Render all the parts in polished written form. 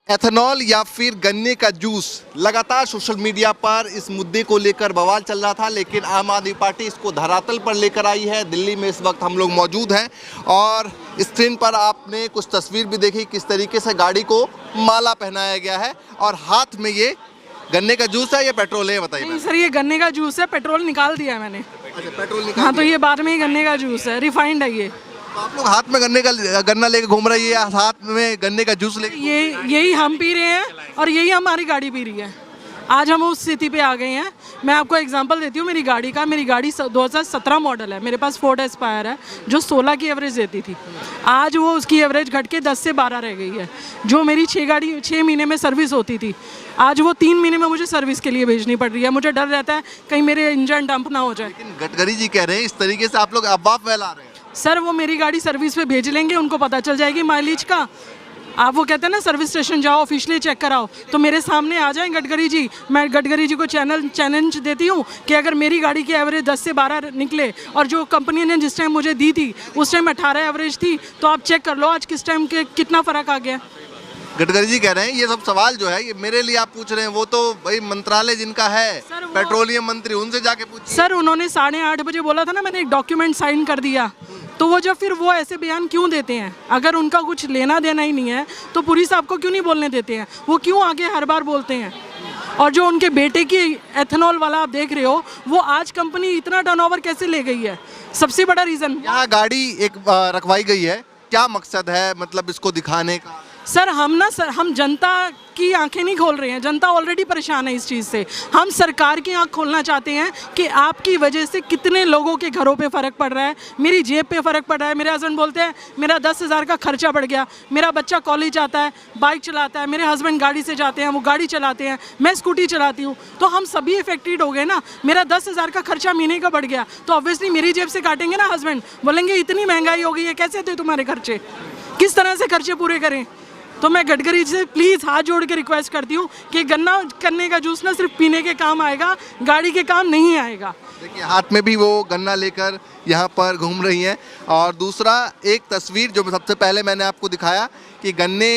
Ethanol या फिर गन्ने का जूस, लगातार सोशल मीडिया पर इस मुद्दे को लेकर बवाल चल रहा था, लेकिन आम आदमी पार्टी इसको धरातल पर लेकर आई है। दिल्ली में इस वक्त हम लोग मौजूद हैं और स्क्रीन पर आपने कुछ तस्वीर भी देखी, किस तरीके से गाड़ी को माला पहनाया गया है और हाथ में ये गन्ने का जूस है या पेट्रोल है, बताइए। नहीं सर, ये गन्ने का जूस है, पेट्रोल निकाल दिया है मैंने। अच्छा, पेट्रोल निकाल हाँ, तो ये बाद में ही गन्ने का जूस है, रिफाइंड है ये। तो आप लोग हाथ में गन्ना लेके घूम रही है या हाथ में गन्ने का जूस लेके? यही हम पी रहे हैं और यही हमारी गाड़ी पी रही है। आज हम उस स्थिति पे आ गए हैं। मैं आपको एग्जांपल देती हूँ मेरी गाड़ी का। मेरी गाड़ी 2017 मॉडल है, मेरे पास फोर्ड एस्पायर है जो 16 की एवरेज देती थी। आज वो उसकी एवरेज घट के 10 से 12 रह गई है। जो मेरी 6 महीने में सर्विस होती थी, आज वो 3 महीने में मुझे सर्विस के लिए भेजनी पड़ रही है। मुझे डर रहता है कहीं मेरे इंजन डंप ना हो जाए। लेकिन गडकरी जी कह रहे हैं इस तरीके से आप लोग अफवाह फैला रहे हैं। सर, वो मेरी गाड़ी सर्विस पे भेज लेंगे, उनको पता चल जाएगी माइलेज का। आप वो कहते हैं ना सर्विस स्टेशन जाओ, ऑफिशियली चेक कराओ, तो मेरे सामने आ जाएं गडकरी जी। मैं गडकरी जी को चैलेंज देती हूँ कि अगर मेरी गाड़ी की एवरेज 10 से 12 निकले और जो कंपनी ने जिस टाइम मुझे दी थी उस टाइम 18 एवरेज थी, तो आप चेक कर लो आज किस टाइम के कितना फ़र्क आ गया। गडकरी जी कह रहे हैं ये सब सवाल जो है ये मेरे लिए आप पूछ रहे हैं, वो तो भाई मंत्रालय जिनका है, पेट्रोलियम मंत्री, उनसे जाके पूछिए। सर, उन्होंने 8:30 बजे बोला था ना, मैंने एक डॉक्यूमेंट साइन कर दिया, तो वो जब फिर वो ऐसे बयान क्यों देते हैं? अगर उनका कुछ लेना देना ही नहीं है तो पुलिस आपको क्यों नहीं बोलने देते हैं? वो क्यों आगे हर बार बोलते हैं? और जो उनके बेटे की एथेनॉल वाला आप देख रहे हो, वो आज कंपनी इतना टर्नओवर कैसे ले गई है? सबसे बड़ा रीज़न यहाँ गाड़ी एक रखवाई गई है, क्या मकसद है मतलब इसको दिखाने का? सर, हम जनता की आंखें नहीं खोल रहे हैं। जनता ऑलरेडी परेशान है इस चीज़ से। हम सरकार की आंख खोलना चाहते हैं कि आपकी वजह से कितने लोगों के घरों पे फ़र्क पड़ रहा है, मेरी जेब पे फ़र्क पड़ रहा है। मेरे हस्बैंड बोलते हैं मेरा 10,000 का खर्चा बढ़ गया। मेरा बच्चा कॉलेज जाता है, बाइक चलाता है, मेरे हस्बैंड गाड़ी से जाते हैं, वो गाड़ी चलाते हैं, मैं स्कूटी चलाती हूँ, तो हम सभी इफेक्टेड हो गए ना। मेरा 10,000 का खर्चा महीने का बढ़ गया, तो ऑब्वियसली मेरी जेब से काटेंगे ना हस्बैंड। बोलेंगे इतनी महंगाई हो गई है, कैसे थे तुम्हारे खर्चे, किस तरह से खर्चे पूरे करें? तो मैं गडकरी जी से प्लीज़ हाथ जोड़ के रिक्वेस्ट करती हूँ कि गन्ने का जूस ना सिर्फ पीने के काम आएगा, गाड़ी के काम नहीं आएगा। देखिए हाथ में भी वो गन्ना लेकर यहाँ पर घूम रही हैं। और दूसरा एक तस्वीर जो सबसे पहले मैंने आपको दिखाया कि गन्ने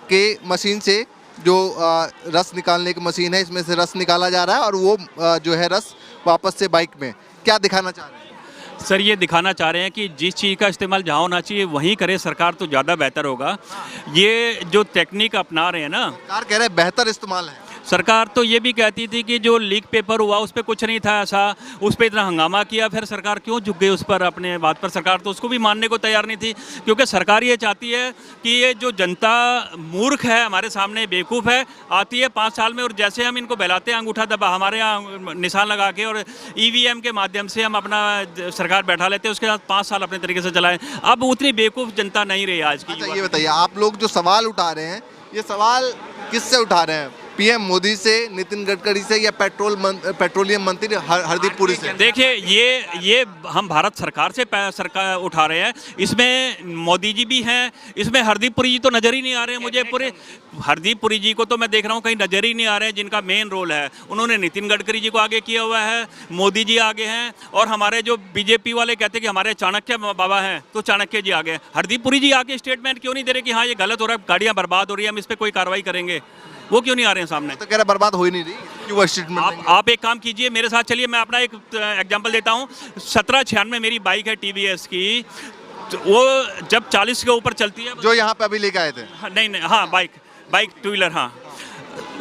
के मशीन से जो रस निकालने की मशीन है, इसमें से रस निकाला जा रहा है और वो जो है रस वापस से बाइक में, क्या दिखाना चाह रहे हैं? सर, ये दिखाना चाह रहे हैं कि जिस चीज़ का इस्तेमाल जहाँ होना चाहिए वहीं करे सरकार तो ज़्यादा बेहतर होगा। ये जो टेक्निक अपना रहे हैं ना, सरकार कह रहे हैं बेहतर इस्तेमाल है। सरकार तो ये भी कहती थी कि जो लीक पेपर हुआ उस पर कुछ नहीं था ऐसा, उस पर इतना हंगामा किया, फिर सरकार क्यों झुक गई उस पर? अपने बात पर सरकार तो उसको भी मानने को तैयार नहीं थी, क्योंकि सरकार ये चाहती है कि ये जो जनता मूर्ख है, हमारे सामने बेवकूफ़ है, आती है 5 साल में और जैसे हम इनको बहलाते हैं अंगूठा दबा हमारे यहाँ निशान लगा के और EVM के माध्यम से हम अपना सरकार बैठा लेते हैं, उसके बाद 5 साल अपने तरीके से चलाएं। अब उतनी बेवकूफ़ जनता नहीं रही आज की। अच्छा, ये बताइए आप लोग जो सवाल उठा रहे हैं, ये सवाल किससे उठा रहे हैं? PM मोदी से, नितिन गडकरी से या पेट्रोलियम मंत्री हरदीप पुरी से? देखिए ये हम भारत सरकार से सरकार उठा रहे हैं। इसमें मोदी जी भी हैं, इसमें हरदीप पुरी जी तो नज़र ही नहीं आ रहे हैं मुझे। पूरे हरदीप पुरी जी को तो मैं देख रहा हूँ कहीं नज़र ही नहीं आ रहे हैं, जिनका मेन रोल है। उन्होंने नितिन गडकरी जी को आगे किया हुआ है, मोदी जी आगे हैं, और हमारे जो BJP वाले कहते हैं कि हमारे चाणक्य बाबा हैं, तो चाणक्य जी आगे। हरदीप पुरी जी आगे स्टेटमेंट क्यों नहीं दे रहे कि हाँ ये गलत हो रहा है, गाड़ियाँ बर्बाद हो रही है, हम इस पर कोई कार्रवाई करेंगे? वो क्यों नहीं आ रहे हैं सामने? तो कह रहा बर्बाद हो ही नहीं रही, क्यों स्टेटमेंट? आप एक काम कीजिए, मेरे साथ चलिए, मैं अपना एक एग्जांपल देता हूँ। 1796 मेरी बाइक है TVS की, तो वो जब 40 के ऊपर चलती है, जो यहाँ पे अभी लेके आए थे। नहीं, हाँ, बाइक 2 व्हीलर, हाँ।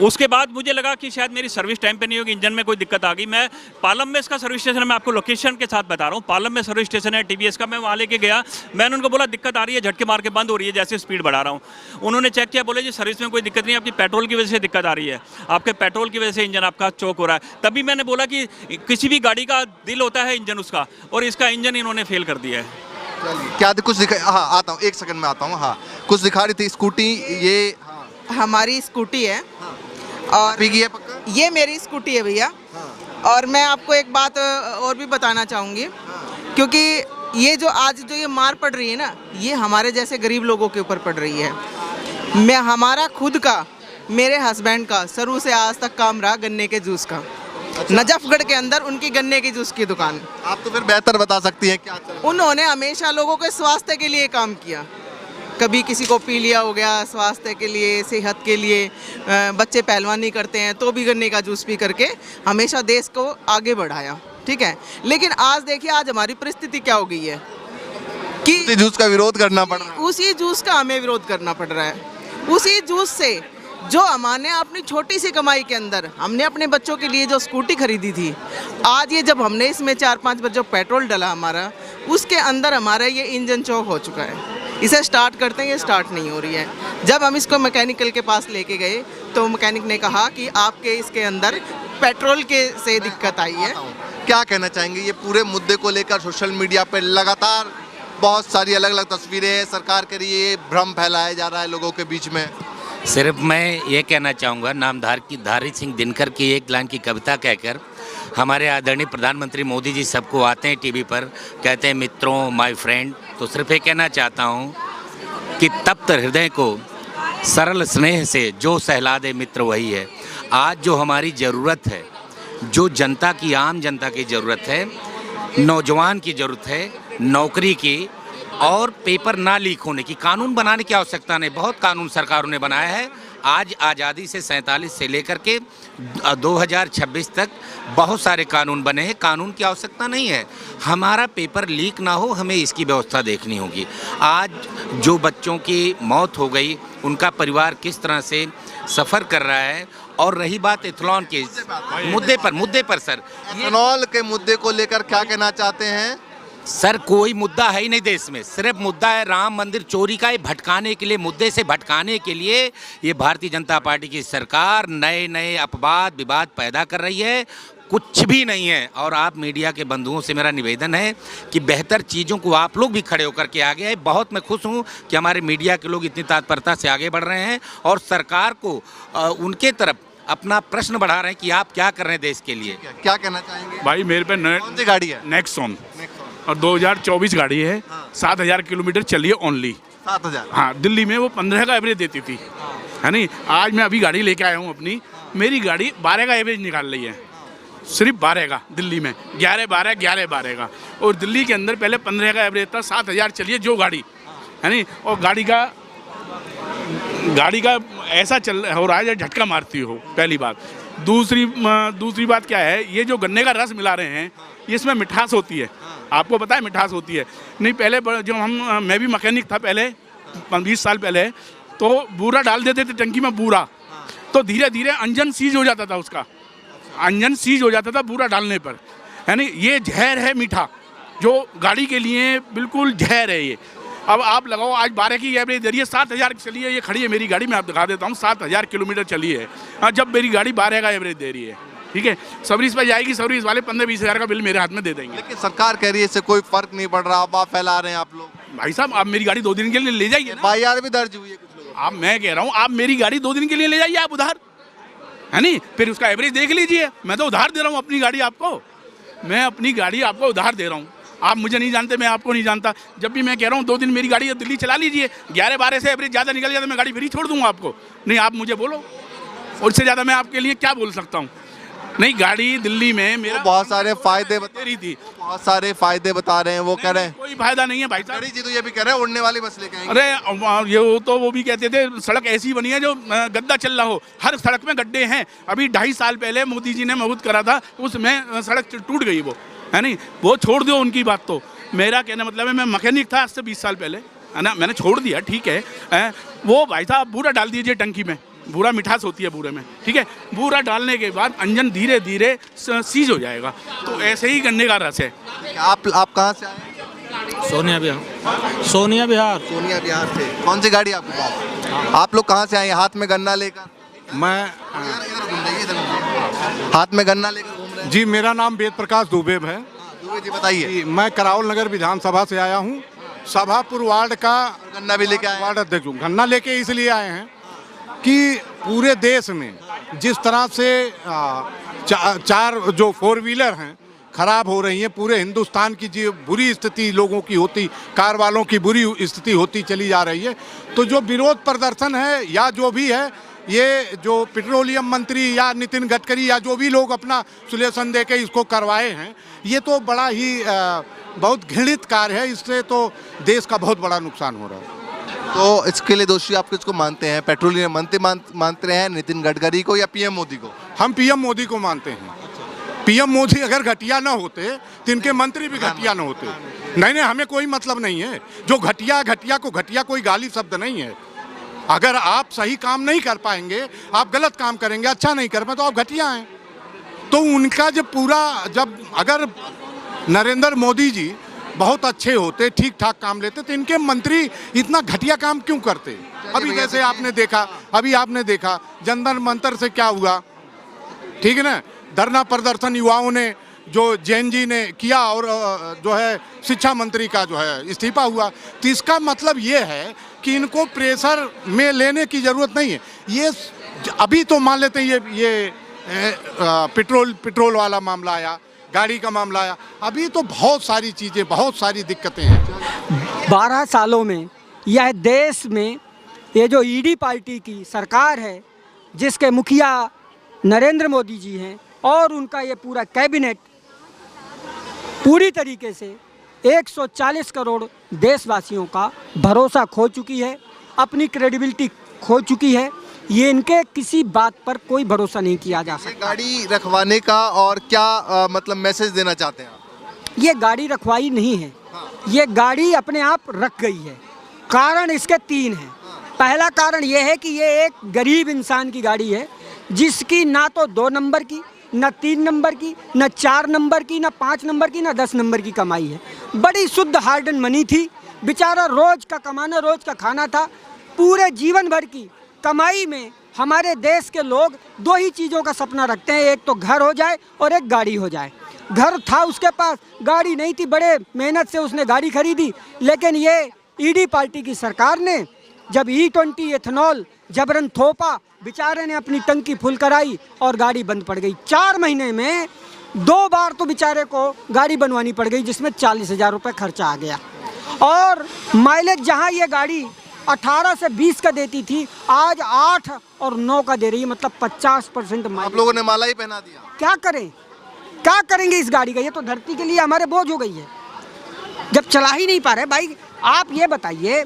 उसके बाद मुझे लगा कि शायद मेरी सर्विस टाइम पे नहीं होगी, इंजन में कोई दिक्कत आ गई। मैं पालम में इसका सर्विस स्टेशन है, मैं आपको लोकेशन के साथ बता रहा हूँ, पालम में सर्विस स्टेशन है TVS का। मैं वहाँ लेके गया, मैंने उनको बोला दिक्कत आ रही है, झटके मार के बंद हो रही है जैसे स्पीड बढ़ा रहा हूँ। उन्होंने चेक किया, बोले जी सर्विस में कोई दिक्कत नहीं, आपकी पेट्रोल की वजह से दिक्कत आ रही है, आपके पेट्रोल की वजह से इंजन आपका चोक हो रहा है। तभी मैंने बोला कि किसी भी गाड़ी का दिल होता है इंजन उसका, और इसका इंजन इन्होंने फेल कर दिया है। क्या कुछ दिखा? हाँ आता हूँ, 1 सेकंड में आता हूँ। हाँ, कुछ दिखा रही थी स्कूटी, ये हमारी स्कूटी है। हाँ। और है पक्का? ये मेरी स्कूटी है भैया। हाँ। और मैं आपको एक बात और भी बताना चाहूँगी। हाँ। क्योंकि ये जो आज जो ये मार पड़ रही है ना, ये हमारे जैसे गरीब लोगों के ऊपर पड़ रही है। मैं हमारा खुद का, मेरे हस्बैंड का शुरू से आज तक काम रहा गन्ने के जूस का। अच्छा। नजफगढ़ के अंदर उनकी गन्ने की जूस की दुकान। आप तो फिर बेहतर बता सकती हैं क्या चल रहा है? उन्होंने हमेशा लोगों के स्वास्थ्य के लिए काम किया। कभी किसी को पीलिया हो गया, स्वास्थ्य के लिए, सेहत के लिए, बच्चे पहलवानी करते हैं तो भी गन्ने का जूस पी करके हमेशा देश को आगे बढ़ाया, ठीक है। लेकिन आज देखिए, आज हमारी परिस्थिति क्या हो गई है कि उसी जूस का विरोध करना पड़ रहा है। उसी जूस का हमें विरोध करना पड़ रहा है। उसी जूस से जो हमने अपनी छोटी सी कमाई के अंदर हमने अपने बच्चों के लिए जो स्कूटी खरीदी थी, आज ये जब हमने इसमें 4-5 जो पेट्रोल डाला हमारा, उसके अंदर हमारा ये इंजन चौक हो चुका है। इसे स्टार्ट करते हैं, ये स्टार्ट नहीं हो रही है। जब हम इसको मैकेनिकल के पास लेके गए तो मैकेनिक ने कहा कि आपके इसके अंदर पेट्रोल के से दिक्कत आई है। क्या कहना चाहेंगे ये पूरे मुद्दे को लेकर? सोशल मीडिया पर लगातार बहुत सारी अलग अलग तस्वीरें हैं, सरकार के लिए भ्रम फैलाया जा रहा है लोगों के बीच में। सिर्फ मैं ये कहना चाहूँगा, नामधार की धारी सिंह दिनकर की एक लाइन की कविता कहकर हमारे आदरणीय प्रधानमंत्री मोदी जी सबको आते हैं टीवी पर, कहते हैं मित्रों, माय फ्रेंड। तो सिर्फ ये कहना चाहता हूँ कि तप्त हृदय को सरल स्नेह से जो सहला दे मित्र वही है। आज जो हमारी ज़रूरत है, जो जनता की, आम जनता की ज़रूरत है, नौजवान की ज़रूरत है, नौकरी की और पेपर ना लीक होने की, कानून बनाने की आवश्यकता नहीं। बहुत कानून सरकारों ने बनाया है। आज आज़ादी से 47 से लेकर के 2026 तक बहुत सारे कानून बने हैं। कानून की आवश्यकता नहीं है। हमारा पेपर लीक ना हो, हमें इसकी व्यवस्था देखनी होगी। आज जो बच्चों की मौत हो गई, उनका परिवार किस तरह से सफ़र कर रहा है। और रही बात एथलॉन के मुद्दे पर सर, एथेनॉल के मुद्दे को लेकर क्या कहना चाहते हैं? सर कोई मुद्दा है ही नहीं देश में। सिर्फ मुद्दा है राम मंदिर चोरी का। ये भटकाने के लिए, मुद्दे से भटकाने के लिए ये भारतीय जनता पार्टी की सरकार नए नए अपवाद विवाद पैदा कर रही है। कुछ भी नहीं है। और आप मीडिया के बंधुओं से मेरा निवेदन है कि बेहतर चीज़ों को आप लोग भी खड़े होकर के आगे आए। बहुत मैं खुश हूँ कि हमारे मीडिया के लोग इतनी तत्परता से आगे बढ़ रहे हैं और सरकार को उनके तरफ अपना प्रश्न बढ़ा रहे हैं कि आप क्या कर रहे हैं देश के लिए। क्या कहना चाहेंगे? भाई मेरे पे कौन सी गाड़ी है? नेक्सॉन और 2024 गाड़ी है। 7,000 किलोमीटर चली है ओनली। 7,000? हाँ, दिल्ली में वो 15 का एवरेज देती थी, है नहीं। आज मैं अभी गाड़ी लेके आया हूँ अपनी, मेरी गाड़ी 12 का एवरेज निकाल रही है। सिर्फ 12 का, दिल्ली में 11-12 का। और दिल्ली के अंदर पहले 15 का एवरेज था। 7,000 चलिए जो गाड़ी, है नहीं। और गाड़ी का ऐसा चल हो रहा है जैसे झटका मारती हो, पहली बात। दूसरी बात क्या है, ये जो गन्ने का रस मिला रहे हैं, ये इसमें मिठास होती है। आपको पता है मिठास होती है? नहीं, पहले जो मैं भी मैकेनिक था पहले 20 साल पहले, तो बूरा डाल देते थे टंकी में, बूरा, तो धीरे धीरे इंजन सीज हो जाता था। उसका इंजन सीज हो जाता था बूरा डालने पर, है नहीं। ये जहर है मीठा, जो गाड़ी के लिए बिल्कुल जहर है ये। अब आप लगाओ, आज 12 की एवरेज दे रही है, 7,000 चली है। ये खड़ी है मेरी गाड़ी, मैं आप दिखा देता हूँ, 7,000 किलोमीटर चली है। हाँ, जब मेरी गाड़ी 12 का एवरेज दे रही है, ठीक है। सर्विस पर जाएगी, सर्विस वाले 15-20 हज़ार का बिल मेरे हाथ में दे देंगे। लेकिन सरकार कह रही है इससे कोई फर्क नहीं पड़ रहा, आप फैला रहे हैं आप लोग। भाई साहब, आप मेरी गाड़ी 2 दिन के लिए ले जाइए। FIR भी दर्ज हुई है कुछ लोगों। आप, मैं कह रहा हूँ, आप मेरी गाड़ी 2 दिन के लिए ले जाइए आप उधार, है नहीं। फिर उसका एवरेज देख लीजिए। मैं तो उधार दे रहा हूँ अपनी गाड़ी आपको, मैं अपनी गाड़ी आपको उधार दे रहा हूँ। आप मुझे नहीं जानते, मैं आपको नहीं जानता। जब भी मैं कह रहा हूँ 2 दिन मेरी गाड़ी दिल्ली चला लीजिए, 11-12 से एवरेज ज़्यादा निकल जाए तो मैं गाड़ी फ्री छोड़ दूँगा आपको। नहीं, आप मुझे बोलो, और इससे ज़्यादा मैं आपके लिए क्या बोल सकता हूँ। नहीं, गाड़ी दिल्ली में मेरा बहुत सारे फायदे बता रही थी, बहुत सारे फायदे बता रहे हैं। वो कह रहे हैं कोई फायदा नहीं है भाई साहब। जी तो ये भी कह रहे हैं उड़ने वाली बस लेके आएंगे। अरे ये तो वो भी कहते थे सड़क ऐसी बनी है जो गद्दा चल रहा हो, हर सड़क में गड्ढे हैं। अभी 2.5 साल पहले मोदी जी ने महुत करा था, उसमें सड़क टूट गई, वो, है नहीं। वो छोड़ दो उनकी बात। तो मेरा कहना मतलब है, मैं मैकेनिक था आज से 20 साल पहले, है ना, मैंने छोड़ दिया, ठीक है। वो भाई साहब बूरा डाल दीजिए टंकी में, बूरा मिठास होती है बूरे में, ठीक है। बूरा डालने के बाद इंजन धीरे धीरे सीज हो जाएगा। तो ऐसे ही गन्ने का रस है। आप कहाँ से आए? सोनिया बिहार सोनिया से। कौन सी गाड़ी आपके पास? आप लोग कहाँ से आए? हाथ में गन्ना लेकर? मैं हाथ में गन्ना लेकर घूम रहे हैं? जी, मेरा नाम वेद प्रकाश दुबे है। दुबे जी बताइए। मैं करावल नगर विधानसभा से आया हूँ, सभापुर वार्ड का गन्ना भी लेके आए? वार्ड अध्यक्ष हूँ। गन्ना लेके इसलिए आए हैं कि पूरे देश में जिस तरह से 4 जो 4 व्हीलर हैं खराब हो रही हैं, पूरे हिंदुस्तान की जो बुरी स्थिति लोगों की होती, कार वालों की बुरी स्थिति होती चली जा रही है। तो जो विरोध प्रदर्शन है या जो भी है, ये जो पेट्रोलियम मंत्री या नितिन गडकरी या जो भी लोग अपना सॉल्यूशन दे के इसको करवाए हैं, ये तो बड़ा ही बहुत घृणित कार्य है। इससे तो देश का बहुत बड़ा नुकसान हो रहा है। तो इसके लिए दोषी आप किसको मानते हैं? पेट्रोलियम मंत्री मानते हैं नितिन गडकरी को या पीएम मोदी को? हम पीएम मोदी को मानते हैं। पीएम मोदी अगर घटिया ना होते तो इनके मंत्री भी घटिया ना होते। नहीं, हमें कोई मतलब नहीं है। जो घटिया को घटिया कोई गाली शब्द नहीं है। अगर आप सही काम नहीं कर पाएंगे, आप गलत काम करेंगे, अच्छा नहीं कर पाए तो आप घटिया हैं। तो उनका जब अगर नरेंद्र मोदी जी बहुत अच्छे होते, ठीक ठाक काम लेते, तो इनके मंत्री इतना घटिया काम क्यों करते? अभी जैसे आपने देखा जंतर मंतर से क्या हुआ, ठीक है ना, धरना प्रदर्शन युवाओं ने जो जैन जी ने किया और जो है शिक्षा मंत्री का जो है इस्तीफा हुआ। तो इसका मतलब ये है कि इनको प्रेशर में लेने की ज़रूरत नहीं है। ये अभी तो मान लेते हैं ये पेट्रोल वाला मामला आया, गाड़ी का मामला आया, अभी तो बहुत सारी चीज़ें, बहुत सारी दिक्कतें हैं। 12 सालों में यह देश में ये जो ईडी पार्टी की सरकार है, जिसके मुखिया नरेंद्र मोदी जी हैं और उनका ये पूरा कैबिनेट पूरी तरीके से 140 करोड़ देशवासियों का भरोसा खो चुकी है, अपनी क्रेडिबिलिटी खो चुकी है। ये इनके किसी बात पर कोई भरोसा नहीं किया जा सकता। गाड़ी रखवाने का और क्या मतलब मैसेज देना चाहते हैं आप? ये गाड़ी रखवाई नहीं है, ये गाड़ी अपने आप रख गई है। कारण इसके 3 हैं। पहला कारण ये है कि ये एक गरीब इंसान की गाड़ी है, जिसकी ना तो 2 नंबर की, न 3 नंबर की, न 4 नंबर की, न 5 नंबर की, न 10 नंबर की कमाई है। बड़ी शुद्ध हार्ड एंड मनी थी, बेचारा रोज का कमाना, रोज का खाना था। पूरे जीवन भर की कमाई में हमारे देश के लोग 2 ही चीज़ों का सपना रखते हैं, एक तो घर हो जाए और एक गाड़ी हो जाए। घर था उसके पास, गाड़ी नहीं थी, बड़े मेहनत से उसने गाड़ी खरीदी। लेकिन ये ईडी पार्टी की सरकार ने जब E20 एथेनॉल जबरन थोपा, बेचारे ने अपनी टंकी फुल कराई और गाड़ी बंद पड़ गई। 4 महीने में 2 बार तो बेचारे को गाड़ी बनवानी पड़ गई, जिसमें 40,000 रुपये खर्चा आ गया। और माइलेज जहां ये गाड़ी 18 से 20 का देती थी, आज 8 और 9 का दे रही है, मतलब 50% माइलेज। आप लोगों ने माला ही पहना दिया। क्या करें, क्या करेंगे इस गाड़ी का? ये तो धरती के लिए हमारे बोझ हो गई है, जब चला ही नहीं पा रहे। भाई आप ये बताइए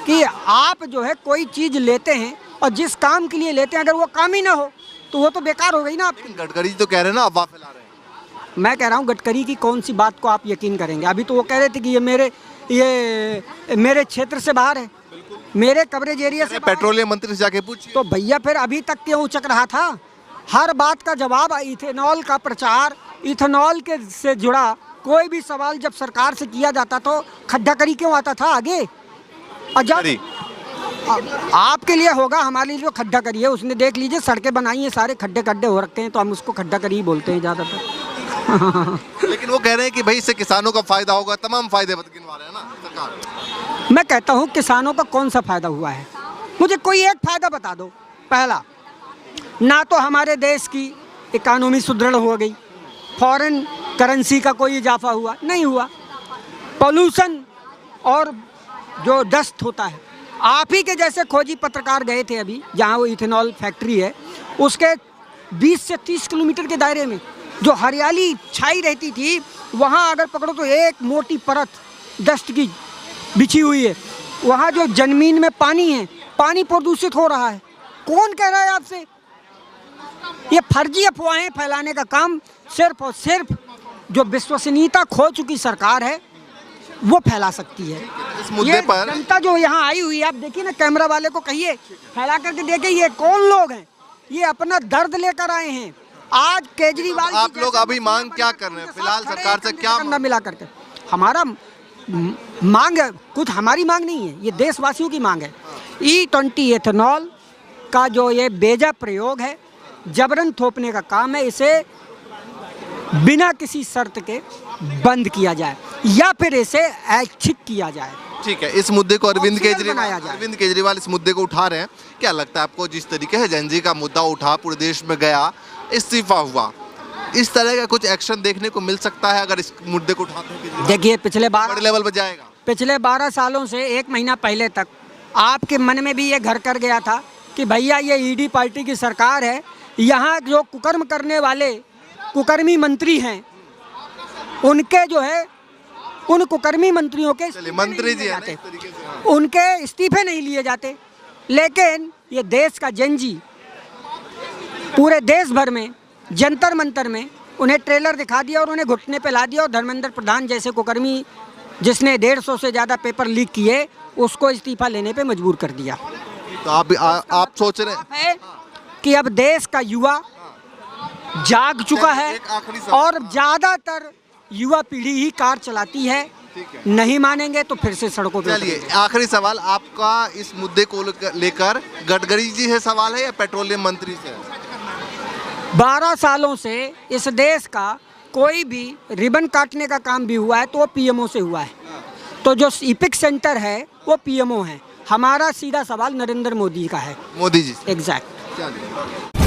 कि आप जो है कोई चीज़ लेते हैं और जिस काम के लिए लेते हैं, अगर वो काम ही ना हो तो वो तो बेकार हो गई ना आपकी। गडकरी जी तो कह रहे हैं ना, अफवाह फैला रहे हैं। मैं कह रहा हूँ गडकरी की कौन सी बात को आप यकीन करेंगे? अभी तो वो कह रहे थे कि ये मेरे क्षेत्र से बाहर है, मेरे कवरेज एरिया से। पेट्रोलियम मंत्री से जाके पूछिए। तो भैया फिर अभी तक क्यों उचक रहा था? हर बात का जवाब, इथेनॉल का प्रचार, इथेनॉल के से जुड़ा कोई भी सवाल जब सरकार से किया जाता तो खड्डा करी क्यों आता था आगे? अजब आपके लिए होगा, हमारे लिए जो खड्डा करी है उसने देख लीजिए, सड़कें बनाई हैं, सारे खड्डे हो रखे हैं, तो हम उसको खड्डा करी ही बोलते हैं ज़्यादातर। लेकिन वो कह रहे हैं कि भाई इससे किसानों का फायदा होगा, तमाम फायदे गिनवा रहे हैं ना सरकार। मैं कहता हूँ किसानों का कौन सा फायदा हुआ है? मुझे कोई एक फायदा बता दो। पहला, ना तो हमारे देश की इकानमी सुदृढ़ हो गई, फॉरेन करेंसी का कोई इजाफा हुआ नहीं हुआ, पोल्यूशन और जो डस्ट होता है, आप ही के जैसे खोजी पत्रकार गए थे अभी जहाँ वो इथेनॉल फैक्ट्री है, उसके 20 से 30 किलोमीटर के दायरे में जो हरियाली छाई रहती थी, वहाँ अगर पकड़ो तो एक मोटी परत डस्ट की बिछी हुई है। वहाँ जो जमीन में पानी है, पानी प्रदूषित हो रहा है। कौन कह रहा है आपसे? ये फर्जी अफवाहें फैलाने का काम सिर्फ और सिर्फ जो विश्वसनीयता खो चुकी सरकार है वो फैला सकती है। इस मुद्दे पर जनता जो यहाँ आई हुई है, आप देखिए ना, कैमरा वाले को कहिए फैला करके देखिए ये कौन लोग हैं। ये अपना दर्द लेकर आए हैं। आज केजरीवाल, आप लोग अभी मांग क्या कर रहे हैं फिलहाल सरकार से? क्या मिला करके हमारा मांग है, कुछ हमारी मांग नहीं है, ये देशवासियों की मांग है। E20 एथेनॉल का जो ये बेजा प्रयोग है, जबरन थोपने का काम है, इसे बिना किसी शर्त के बंद किया जाए या फिर इसे ऐच्छिक किया जाए। ठीक है, इस मुद्दे को अरविंद बनाया जाए। केजरीवाल इस मुद्दे को उठा रहे हैं। क्या लगता है आपको, जिस तरीके से जैन जी का मुद्दा उठा, पूरे देश में गया, इस्तीफा हुआ, इस तरह का कुछ एक्शन देखने को मिल सकता है अगर इस मुद्दे को उठाते हैं? देखिए पिछले बड़े लेवल पर जाएगा। पिछले 12 सालों से 1 महीना पहले तक आपके मन में भी ये घर कर गया था कि भैया ये ईडी पार्टी की सरकार है, यहाँ जो कुकर्म करने वाले कुकर्मी मंत्री हैं, उनके जो है उन कुकर्मी मंत्रियों के मंत्री जी हैं उनके इस्तीफे नहीं लिए जाते। लेकिन ये देश का जनजी पूरे देश भर में जंतर मंतर में उन्हें ट्रेलर दिखा दिया और उन्हें घुटने पे ला दिया और धर्मेंद्र प्रधान जैसे कुकर्मी जिसने 150 से ज़्यादा पेपर लीक किए उसको इस्तीफा लेने पे मजबूर कर दिया। तो आप सोच रहे हैं है कि अब देश का युवा जाग चुका है एक आखिरी सवाल। और ज़्यादातर युवा पीढ़ी ही कार चलाती है। नहीं मानेंगे तो फिर से सड़कों पे चलिए आखिरी सवाल आपका इस मुद्दे को लेकर गडकरी जी से सवाल है या पेट्रोलियम मंत्री से? 12 सालों से इस देश का कोई भी रिबन काटने का काम भी हुआ है तो वो पीएमओ से हुआ है। तो जो इपिक सेंटर है वो पीएमओ है। हमारा सीधा सवाल नरेंद्र मोदी का है। मोदी जी एग्जैक्ट। चलिए